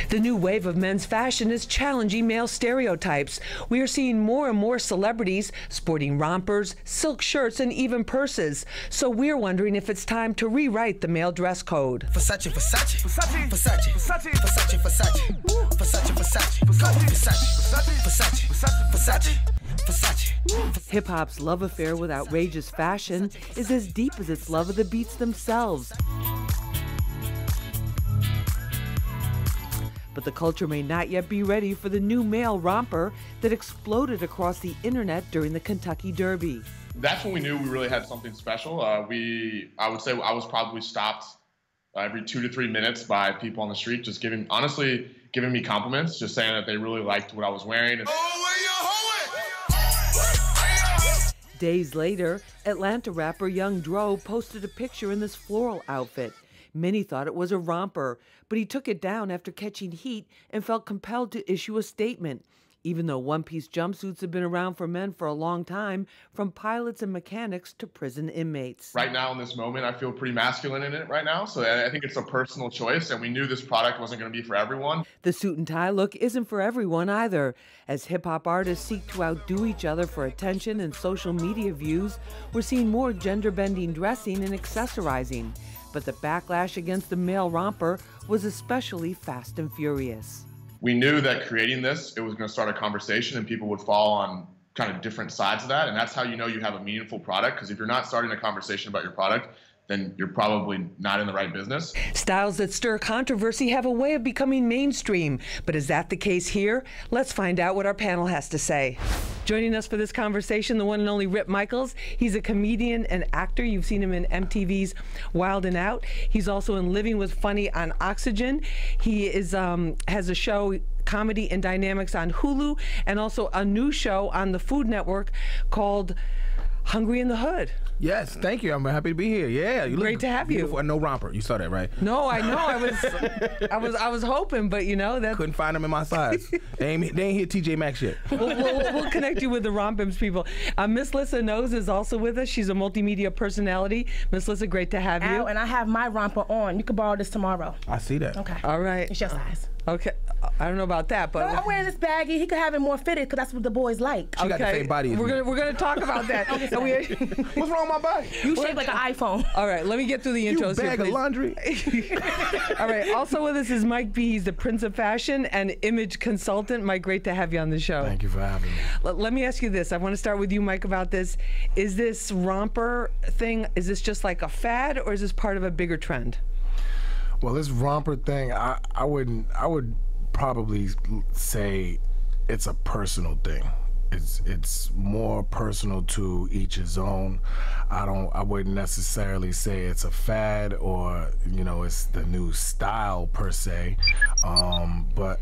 The new wave of men's fashion is challenging male stereotypes. We are seeing more and more celebrities sporting rompers, silk shirts, and even purses. So we're wondering if it's time to rewrite the male dress code. Versace, Versace, Versace, Versace, Versace, Versace, Versace, Versace, Versace, Versace, Versace, Versace. Hip-hop's love affair with outrageous fashion is as deep as its love of the beats themselves. But the culture may not yet be ready for the new male romper that exploded across the internet during the Kentucky Derby. That's when we knew we really had something special. I would say I was probably stopped every 2 to 3 minutes by people on the street, just honestly giving me compliments, just saying that they really liked what I was wearing. Days later, Atlanta rapper Young Dro posted a picture in this floral outfit. Many thought it was a romper, but he took it down after catching heat and felt compelled to issue a statement. Even though one-piece jumpsuits have been around for men for a long time, from pilots and mechanics to prison inmates. Right now in this moment, I feel pretty masculine in it right now, so I think it's a personal choice, and we knew this product wasn't going to be for everyone. The suit and tie look isn't for everyone either. As hip-hop artists seek to outdo each other for attention and social media views, we're seeing more gender-bending dressing and accessorizing. But the backlash against the male romper was especially fast and furious. We knew that creating this, it was going to start a conversation and people would fall on kind of different sides of that. And that's how you know you have a meaningful product, because if you're not starting a conversation about your product, then you're probably not in the right business. Styles that stir controversy have a way of becoming mainstream. But is that the case here? Let's find out what our panel has to say. Joining us for this conversation, the one and only Rip Michaels. He's a comedian and actor. You've seen him in MTV's Wild 'N Out. He's also in Living with Funny on Oxygen. He is has a show, Comedy and Dynamics, on Hulu, and also a new show on the Food Network called Hungry in the Hood. Yes, thank you. I'm happy to be here. Yeah, you Great to have beautiful. you. And no romper. You saw that, right? No, I know. I was hoping, but you know that couldn't find them in my size. they ain't hit TJ Maxx yet. We'll connect you with the Rompers people. Miss Lissa Knows is also with us. She's a multimedia personality. Miss Lissa, great to have you. And I have my romper on. You can borrow this tomorrow. I see that. Okay. All right. It's your size. Okay. I don't know about that, but no, I'm wearing this baggy. He could have it more fitted because that's what the boys like. She got the same body as me. We're gonna talk about that. What's wrong with my body? You shape like an iPhone. All right, let me get through the intros. You bag of laundry. All right. Also with us is Mike B. He's the Prince of Fashion and image consultant. Mike, great to have you on the show. Thank you for having me. Let me ask you this. I want to start with you, Mike, about this. Is this romper thing? Is this just like a fad, or is this part of a bigger trend? Well, this romper thing, I would probably say it's a personal thing. It's more personal to each his own. I wouldn't necessarily say it's a fad or, you know, it's the new style per se. But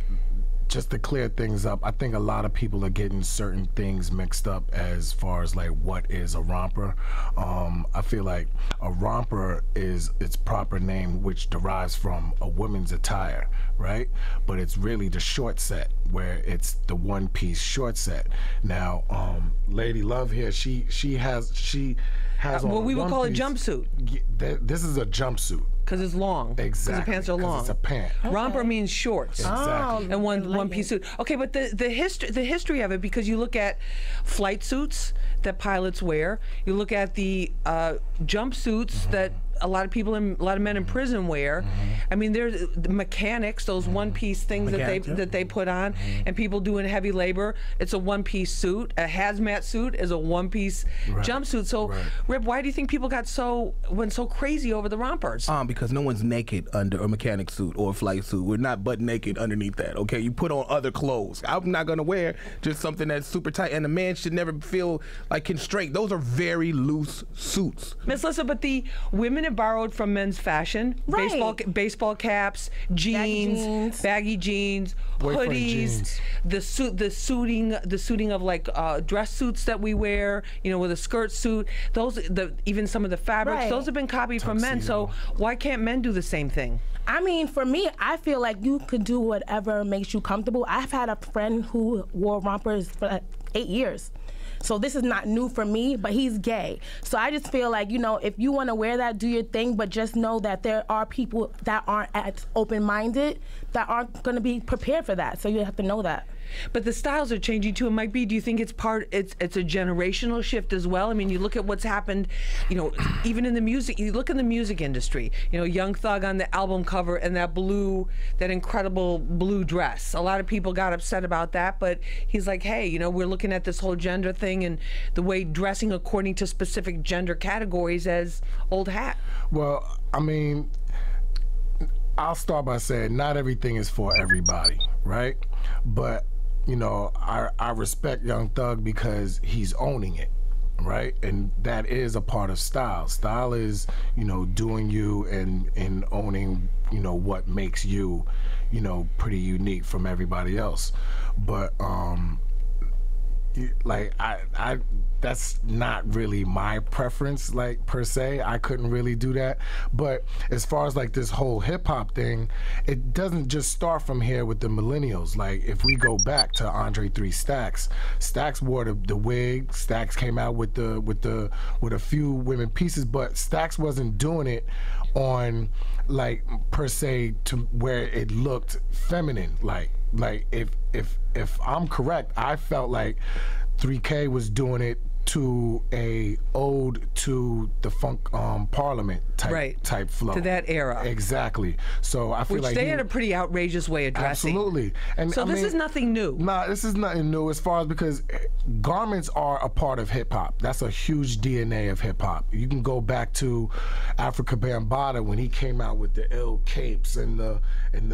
just to clear things up, I think a lot of people are getting certain things mixed up as far as like what is a romper. I feel like a romper is its proper name, which derives from a woman's attire, right? But it's really the short set, where it's the one-piece short set. Now, Lady Love here, she has on what we would call a jumpsuit. This is a jumpsuit. Because it's long. Exactly. Because the pants are long. It's a pant. Okay. Romper means shorts. Exactly. And one piece suit. Okay, but the history of it, because you look at flight suits that pilots wear, you look at the jumpsuits that a lot of men in prison wear. I mean, there's the mechanics, those one-piece things that they put on, and people doing heavy labor. It's a one-piece suit. A hazmat suit is a one-piece jumpsuit. So, Rip, why do you think people went so crazy over the rompers? Because no one's naked under a mechanic suit or a flight suit. We're not butt naked underneath that. Okay, you put on other clothes. I'm not gonna wear just something that's super tight, and a man should never feel like constrained. Those are very loose suits. Miss Lissa, but the women have borrowed from men's fashion. Baseball caps, jeans, baggy jeans, boyfriend hoodies, jeans. the suiting of like dress suits that we wear, you know, with a skirt suit. Even some of the fabrics, those have been copied from men. So why can't men do the same thing? I mean, for me, I feel like you could do whatever makes you comfortable. I've had a friend who wore rompers for like 8 years. So this is not new for me, but he's gay. So I just feel like, you know, if you want to wear that, do your thing, but just know that there are people that aren't as open-minded that aren't going to be prepared for that. So you have to know that. But the styles are changing too. And Mike B, do you think it's a generational shift as well? I mean, you look at what's happened, you know, even in the music. You look in the music industry. You know, Young Thug on the album cover and that incredible blue dress. A lot of people got upset about that, but he's like, hey, you know, we're looking at this whole gender thing and the way dressing according to specific gender categories as old hat. Well, I mean, I'll start by saying not everything is for everybody, right? But you know, I respect Young Thug because he's owning it, right? And that is a part of style. Style is, you know, doing you and owning, you know, what makes you, you know, pretty unique from everybody else. But like I that's not really my preference, like, per se. I couldn't really do that. But as far as like this whole hip hop thing, it doesn't just start from here with the millennials. Like, if we go back to Andre 3 Stacks, Stacks wore the wig. Stacks came out with a few women pieces, but Stacks wasn't doing it on, like, per se to where it looked feminine. Like if I'm correct, I felt like 3K was doing it to a ode to the funk Parliament type flow. To that era. Exactly. So I feel Which like they had a pretty outrageous way of dressing. Absolutely. And so this is nothing new. Nah, this is nothing new as far as, because garments are a part of hip hop. That's a huge DNA of hip hop. You can go back to Africa Bambaataa when he came out with the ill capes and the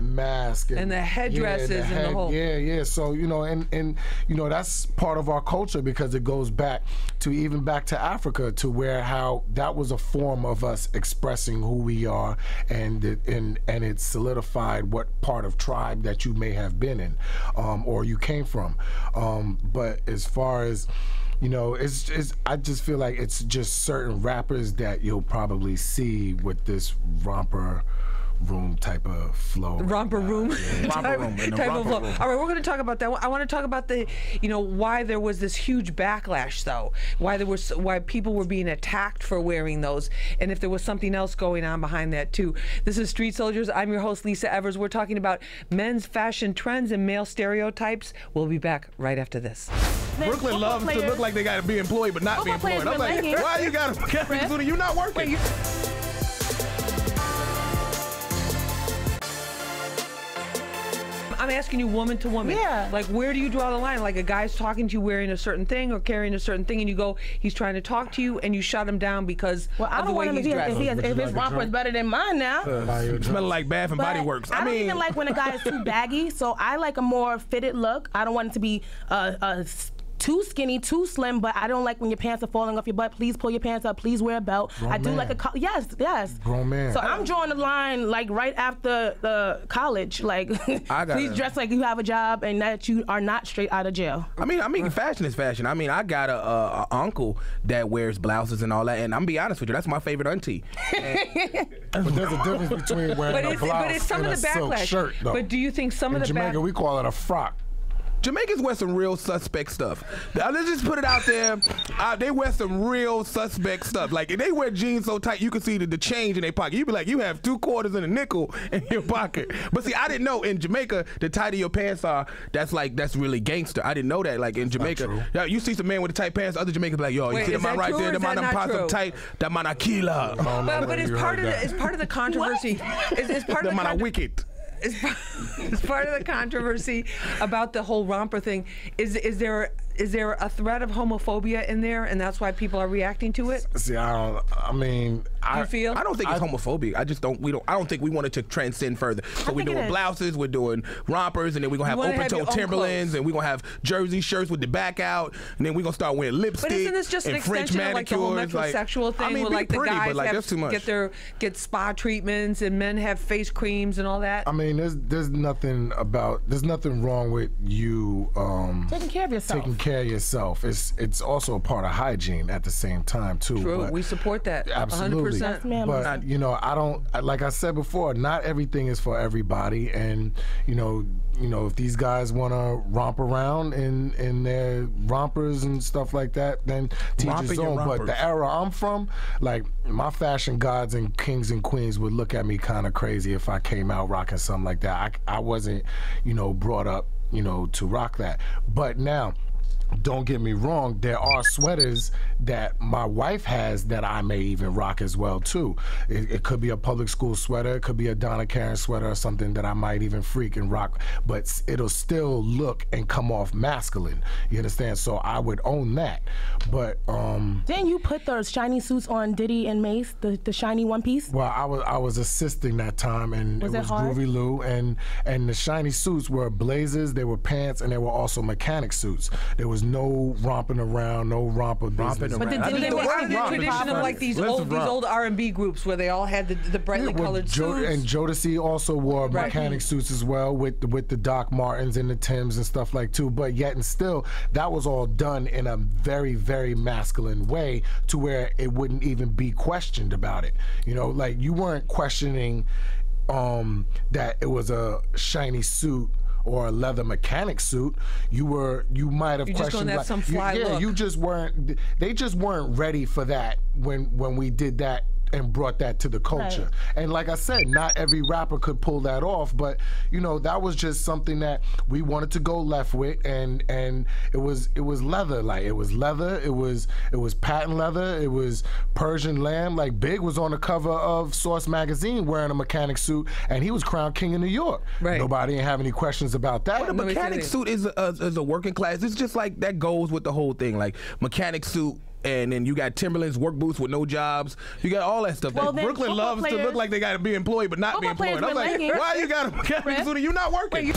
mask and the headdresses and the whole. Yeah. So, you know, and you know, that's part of our culture, because it goes back to Africa, to where how that was a form of us expressing who we are, and it solidified what part of tribe that you may have been in, or you came from. But as far as, you know, I just feel like it's just certain rappers that you'll probably see with this romper room type of flow. Romper room type of flow. All right, we're going to talk about that. I want to talk about the, you know, why there was this huge backlash, though. Why people were being attacked for wearing those, and if there was something else going on behind that too. This is Street Soldiers. I'm your host, Lisa Evers. We're talking about men's fashion trends and male stereotypes. We'll be back right after this. Brooklyn loves to look like they got to be employed, but not be employed. I'm like, why you got to? You're not working. I'm asking you woman to woman. Yeah. Like, where do you draw the line? Like, a guy's talking to you wearing a certain thing or carrying a certain thing, and you go, he's trying to talk to you, and you shut him down because of the way he's dressed. If his romper is better than mine now. Smelling like Bath and Body Works. I don't even like when a guy is too baggy, so I like a more fitted look. I don't want it to be too skinny, too slim, but I don't like when your pants are falling off your butt. Please pull your pants up. Please wear a belt. I do like a yes. Grown man. So I'm drawing the line like right after the college. Like, please dress like you have a job and that you are not straight out of jail. I mean, fashion is fashion. I mean, I got a uncle that wears blouses and all that, and I'm gonna be honest with you, that's my favorite auntie. But there's a difference between wearing a blouse and a silk shirt, though. But do you think some of the Jamaica, we call it a frock. Jamaicans wear some real suspect stuff. Now, let's just put it out there. They wear some real suspect stuff. Like, if they wear jeans so tight, you can see the change in their pocket. You be like, you have 2 quarters and a nickel in your pocket. But see, I didn't know in Jamaica, the tighter your pants are, that's really gangster. I didn't know that. Like, in Jamaica, you see some man with the tight pants, other Jamaicans be like, yo, you see the man right there? The man pants up tight. That man a killer. But it's part of the controversy. It's part of the man wicked. It's part of the controversy about the whole romper thing. Is there a threat of homophobia in there, and that's why people are reacting to it? See, I feel? I don't think it's homophobic. I don't think we want it to transcend further. So we're doing blouses, we're doing rompers, and then we're gonna have open-toe Timberlands, and we're gonna have jersey shirts with the back out, and then we're gonna start wearing lipstick. But isn't this just an extension of like the whole metrosexual thing, where like the guys get spa treatments and men have face creams and all that? I mean, there's nothing wrong with you taking care of yourself. It's also a part of hygiene at the same time too. True, but we support that. Absolutely. 100%. But you know, like I said before, not everything is for everybody, and you know, you know, if these guys want to romp around in their rompers and stuff like that, then teach his own. But the era I'm from, like, my fashion gods and kings and queens would look at me kind of crazy if I came out rocking something like that. I wasn't, you know, brought up, you know, to rock that. But now, don't get me wrong, there are sweaters that my wife has that I may even rock as well too. It could be a public school sweater, it could be a Donna Karan sweater or something that I might even freak and rock, but it'll still look and come off masculine. You understand? So I would own that. But didn't you put those shiny suits on Diddy and Mace, the shiny one piece? Well, I was assisting that time, and it was hard? Groovy Lou, and the shiny suits were blazers, they were pants, and they were also mechanic suits. There was no romping around, no romper business. But the tradition of like these old R&B groups where they all had the brightly colored suits. And Jodeci also wore mechanic suits as well with the Doc Martens and the Tims and stuff like too. But yet and still, that was all done in a very, very masculine way to where it wouldn't even be questioned about it. You know, like you weren't questioning that it was a shiny suit or a leather mechanic suit. You might have questioned like some fly look. You just weren't. They just weren't ready for that when we did that and brought that to the culture. Right. And like I said, not every rapper could pull that off, but you know, that was just something that we wanted to go left with, and it was leather. Like it was leather, it was patent leather, it was Persian lamb. Like Big was on the cover of Source magazine wearing a mechanic suit, and he was crowned king of New York. Right. Nobody didn't have any questions about that. But a mechanic suit is a working class. It's just like that goes with the whole thing. Like mechanic suit, and then you got Timberland's work boots with no jobs. You got all that stuff. Well, Brooklyn loves to look like they got to be employed, but not be employed. I'm like, why you got a mechanic suit and you not working?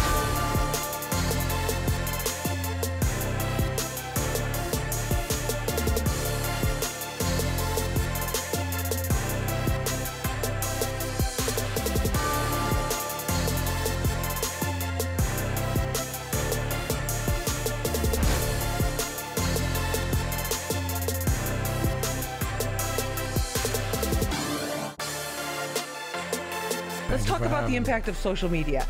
Let's talk about the impact of social media.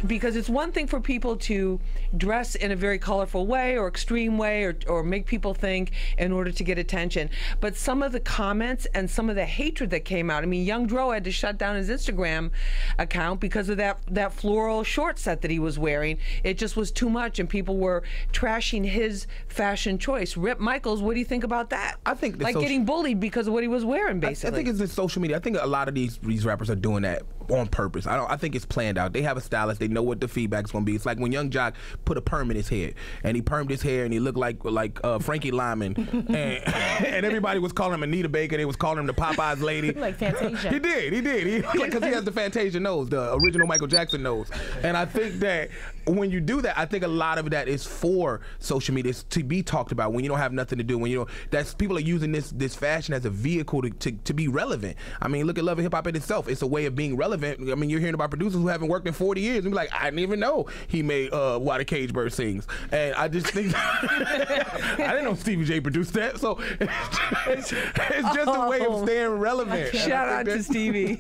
Because it's one thing for people to dress in a very colorful way or extreme way or make people think in order to get attention. But some of the comments and some of the hatred that came out, I mean, Young Dro had to shut down his Instagram account because of that floral short set that he was wearing. It just was too much, and people were trashing his fashion choice. Rip Michaels, what do you think about that? I think like getting bullied because of what he was wearing, basically. I think it's the social media. I think a lot of these rappers are doing that on purpose. I think it's planned out. They have a stylist. They know what the feedback's gonna be. It's like when Young Jock put a perm in his hair, and he permed his hair, and he looked like Frankie Lyman, and everybody was calling him Anita Baker. They was calling him the Popeyes lady. Like Fantasia. He did. Because he has the Fantasia nose, the original Michael Jackson nose. And I think that when you do that, I think a lot of that is for social media. It's to be talked about when you don't have nothing to do. When that's people are using this fashion as a vehicle to be relevant. I mean, look at Love and Hip Hop in itself. It's a way of being relevant. I mean, you're hearing about producers who haven't worked in 40 years and be like, I didn't even know he made Why the Cage Bird Sings. And I just think I didn't know Stevie J produced that. So it's just a way of staying relevant. Shout out to Stevie.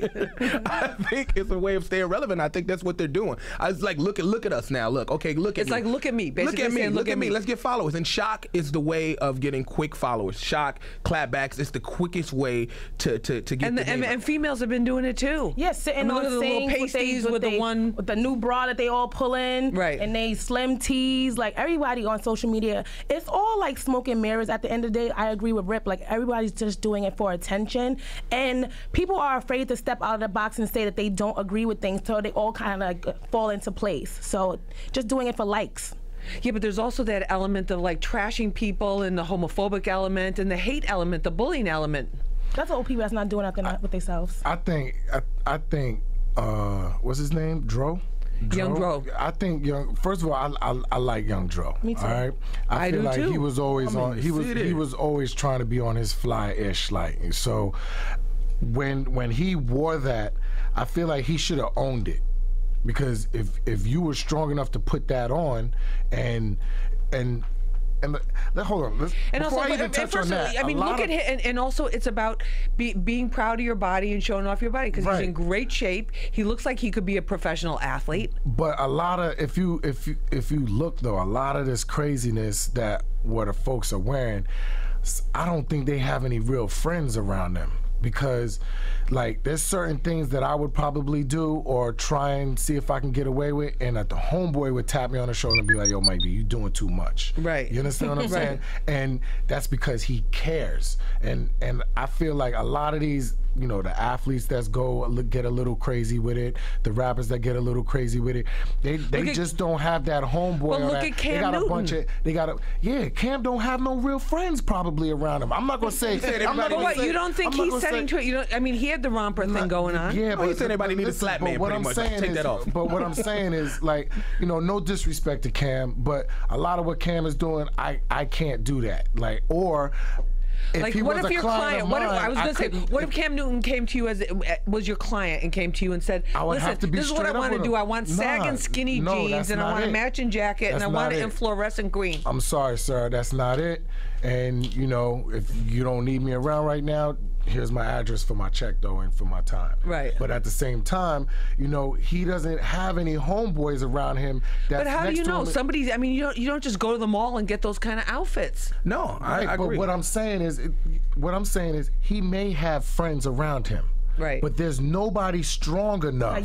I think it's a way of staying relevant. I think that's what they're doing. I was like, look at us now. Look, okay, look at me. It's like, look at me. Basically look at me. Let's get followers. And Shock is the way of getting quick followers. Shock, clapbacks, it's the quickest way to get and females have been doing it too. Yes, sitting on the little pasties with the new bra that they all pull in, right? And they slim tees. Like everybody on social media, it's all like smoke and mirrors. At the end of the day, I agree with Rip. Like everybody's just doing it for attention, and people are afraid to step out of the box and say that they don't agree with things, so they all kind of like fall into place. So just doing it for likes. Yeah, but there's also that element of like trashing people, and the homophobic element, and the hate element, the bullying element. That's what people that's not doing nothing with themselves. I think what's his name? Dro? Young Dro. I think first of all, I like Young Dro. Me too. All right? I feel do like too. he was always he was always trying to be on his fly-ish, like. So when he wore that, I feel like he should have owned it. Because if you were strong enough to put that on and hold on. And before also, I even touch on that, I mean, look at him, and also it's about being proud of your body and showing off your body because he's in great shape. He looks like he could be a professional athlete. But a lot of, if you look though, a lot of this craziness that what the folks are wearing, I don't think they have any real friends around them. Because, like, there's certain things that I would probably do or try and see if I can get away with, and that the homeboy would tap me on the shoulder and be like, yo, Mike B, you doing too much. Right. You understand what I'm saying? And that's because he cares. And I feel like a lot of these, you know, the athletes that get a little crazy with it, the rappers that get a little crazy with it, they just don't have that homeboy. Well, look at Cam Newton. Cam don't have no real friends probably around him. I'm not gonna say. You don't think he's setting to it? You know, I mean, he had the romper thing going on. Yeah, but he said everybody needs a slap man. What I'm saying take that off. But what I'm saying is, like, you know, no disrespect to Cam, but a lot of what Cam is doing, I can't do that. Like, or. Like, what if your client? What if Cam Newton came to you was your client and came to you and said, "Listen, this is what I want to do. I want sagging skinny jeans, and I want a matching jacket, and I want it in fluorescent green." I'm sorry, sir, that's not it. And you know, if you don't need me around right now, here's my address for my check though and for my time. Right. But at the same time, you know, he doesn't have any homeboys around him. That's but how do you know? Somebody's. I mean, you don't just go to the mall and get those kind of outfits. No, I agree. But what I'm saying is, he may have friends around him. Right. But there's nobody strong enough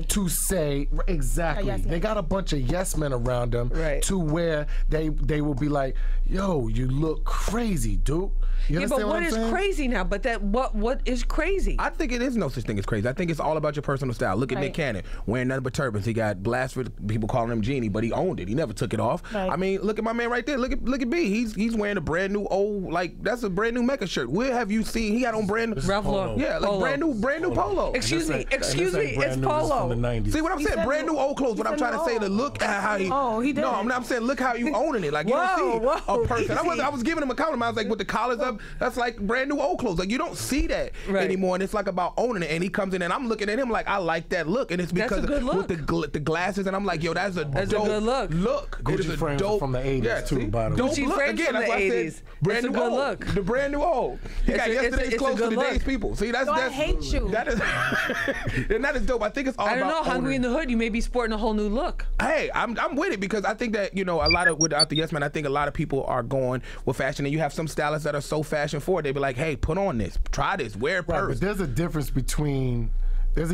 to say exactly. They got a bunch of yes men around them to where they will be like, yo, you look crazy, dude. You understand what is crazy now? But what is crazy? I think it is no such thing as crazy. I think it's all about your personal style. Look at Nick Cannon wearing nothing but turbans. He got blasted for people calling him Genie, but he owned it. He never took it off. Right. I mean, look at my man right there. Look at B. He's wearing a brand new that's a brand new Mecca shirt. Where have you seen? He got on brand new Ralph Lauren. Yeah, like brand new polo. Excuse me, it's polo. See what I'm saying? Brand new old clothes. What I'm trying to say to look at how he. Oh, he did. No, I'm saying look how you owning it. Like you don't see a person. I was giving him a compliment. I was like, with the collars up, that's like brand new old clothes. Like you don't see that anymore, and it's like about owning it. And he comes in, and I'm looking at him like I like that look, and it's because with the glasses, and I'm like, yo, that's a good look. Gucci frames from the 80s too, by the way. Gucci frames from the 80s. Brand new good look. The brand new old. He got yesterday's clothes to today's people. See, that's I hate you. That is, and that is dope. I think it's all about. I don't know. Hungry in the Hood, you may be sporting a whole new look. Hey, I'm with it because I think that, you know, a lot of without the yes man, I think a lot of people are going with fashion, and you have some stylists that are so fashion forward. They be like, hey, put on this, try this, wear a purse. But there's a difference between. There's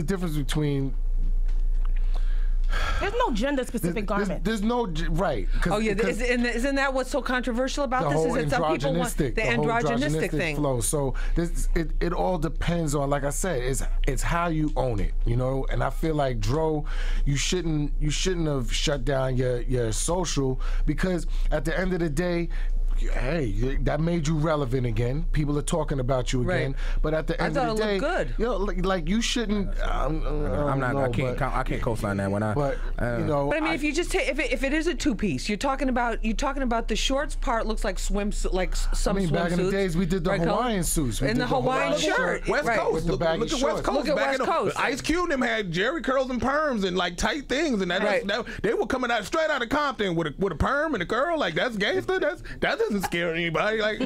no gender-specific garment. There's no right. Oh yeah, isn't that what's so controversial about this? Is that some people want the androgynistic thing? Flow. So it all depends on, like I said, it's how you own it, you know. And I feel like Dro, you shouldn't have shut down your social, because at the end of the day, hey, that made you relevant again. People are talking about you again. But at the end of the day, you know, like you shouldn't. I can't co-sign that one. You know. But I mean, if you just take, if it is a two-piece, you're talking about the shorts part looks like swimsuit, like some swimsuits. Back in the days we did the Hawaiian suits. And the Hawaiian shirt. West Coast. Look at West Coast. Look at West Coast. Ice Cube them had Jerry curls and perms and like tight things, and they were coming out straight out of Compton with a perm and a curl. Like that's gangster. That doesn't scare anybody. Like.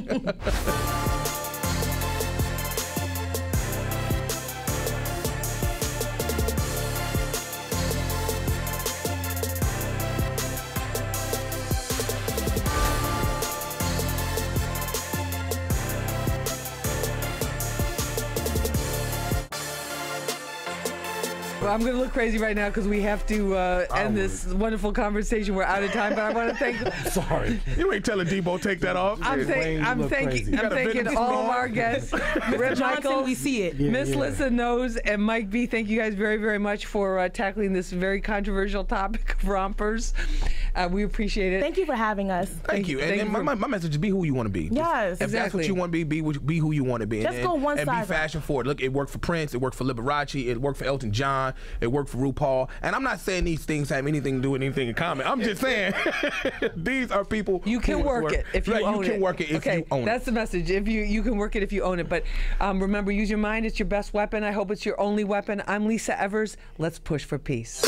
Well, I'm going to look crazy right now because we have to end this wonderful conversation. We're out of time, but I want to thank. Sorry, you ain't telling Debo take that off. I'm thanking all of our guests. Rip Michael, we see it. Miss Lissa Knows, and Mike B. Thank you guys very, very much for tackling this very controversial topic of rompers. We appreciate it. Thank you for having us. Thank you. And my message is be who you want to be. Yes, if that's what you want to be who you want to be. Just go one side. And be fashion forward. Look, it worked for Prince. It worked for Liberace. It worked for Elton John. It worked for RuPaul. And I'm not saying these things have anything to do with anything in common. I'm just saying these are people. You can work it if you own it. You can work it if you own it. That's the message. If you can work it if you own it. But remember, use your mind. It's your best weapon. I hope it's your only weapon. I'm Lisa Evers. Let's push for peace.